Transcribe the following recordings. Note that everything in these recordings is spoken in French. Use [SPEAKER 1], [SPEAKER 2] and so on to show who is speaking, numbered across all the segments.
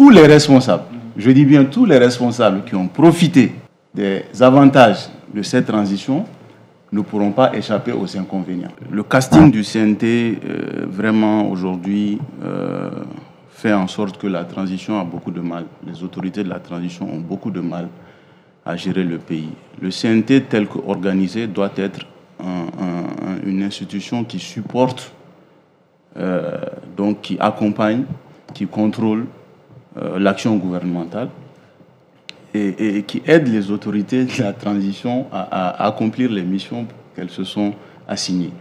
[SPEAKER 1] tous les responsables, je dis bien tous les responsables qui ont profité des avantages de cette transition ne pourront pas échapper aux inconvénients. Le casting du CNT, vraiment aujourd'hui, fait en sorte que la transition a beaucoup de mal. Les autorités de la transition ont beaucoup de mal à gérer le pays. Le CNT, tel qu'organisé, doit être une institution qui supporte, donc qui accompagne, qui contrôle l'action gouvernementale et qui aide les autorités de la transition à accomplir les missions qu'elles se sont assignées.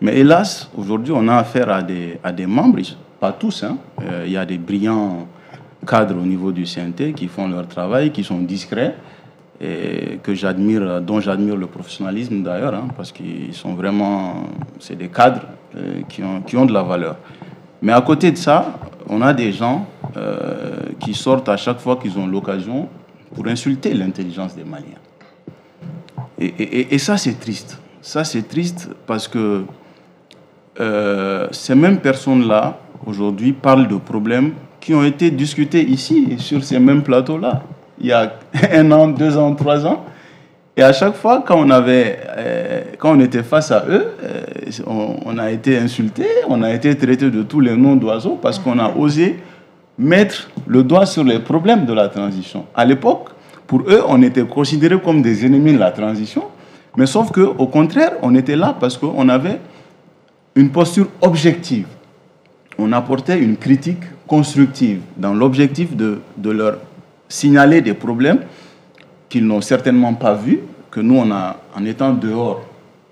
[SPEAKER 1] Mais hélas, aujourd'hui, on a affaire à des membres, pas tous, hein. Il y a des brillants cadres au niveau du CNT qui font leur travail, qui sont discrets, et dont j'admire le professionnalisme d'ailleurs, hein, parce qu'ils sont vraiment, c'est des cadres qui ont de la valeur. Mais à côté de ça, on a des gens qui sortent à chaque fois qu'ils ont l'occasion pour insulter l'intelligence des Maliens. Et ça, c'est triste. Ça, c'est triste parce que ces mêmes personnes-là, aujourd'hui, parlent de problèmes qui ont été discutés ici, sur ces mêmes plateaux-là, il y a 1 an, 2 ans, 3 ans. Et à chaque fois, quand on était face à eux, on a été insulté, on a été traité de tous les noms d'oiseaux parce qu'on a osé mettre le doigt sur les problèmes de la transition. À l'époque, pour eux, on était considérés comme des ennemis de la transition, mais sauf qu'au contraire, on était là parce qu'on avait une posture objective. On apportait une critique constructive dans l'objectif de leur signaler des problèmes qu'ils n'ont certainement pas vus, que nous, en étant dehors,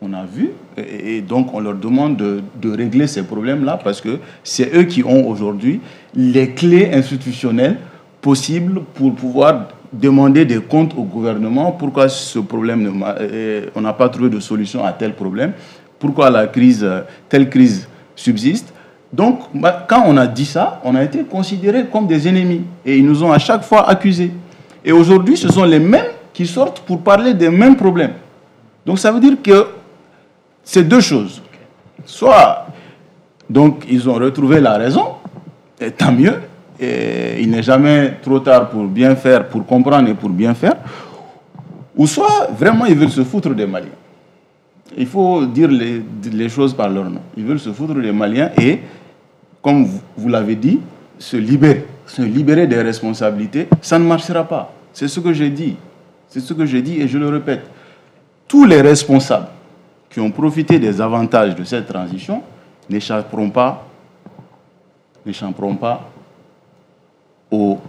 [SPEAKER 1] on a vu, et donc on leur demande de régler ces problèmes-là parce que c'est eux qui ont aujourd'hui les clés institutionnelles possibles pour pouvoir demander des comptes au gouvernement. Pourquoi ce problème, on n'a pas trouvé de solution à tel problème, pourquoi telle crise subsiste. Donc, quand on a dit ça, on a été considérés comme des ennemis. Et ils nous ont à chaque fois accusés. Et aujourd'hui, ce sont les mêmes qui sortent pour parler des mêmes problèmes. Donc, ça veut dire que c'est deux choses. Soit, donc, ils ont retrouvé la raison, et tant mieux. Et il n'est jamais trop tard pour bien faire, pour comprendre et pour bien faire. Ou soit, vraiment, ils veulent se foutre des Maliens. Il faut dire les choses par leur nom. Ils veulent se foutre des Maliens et, comme vous l'avez dit, se libérer des responsabilités. Ça ne marchera pas. C'est ce que j'ai dit. C'est ce que j'ai dit et je le répète. Tous les responsables qui ont profité des avantages de cette transition n'échapperont pas aux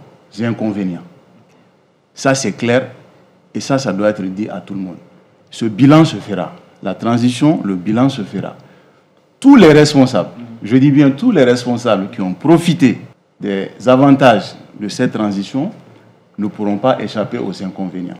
[SPEAKER 1] inconvénients. Ça, c'est clair et ça doit être dit à tout le monde. Ce bilan se fera. La transition, le bilan se fera. Tous les responsables, je dis bien tous les responsables qui ont profité des avantages de cette transition ne pourront pas échapper aux inconvénients.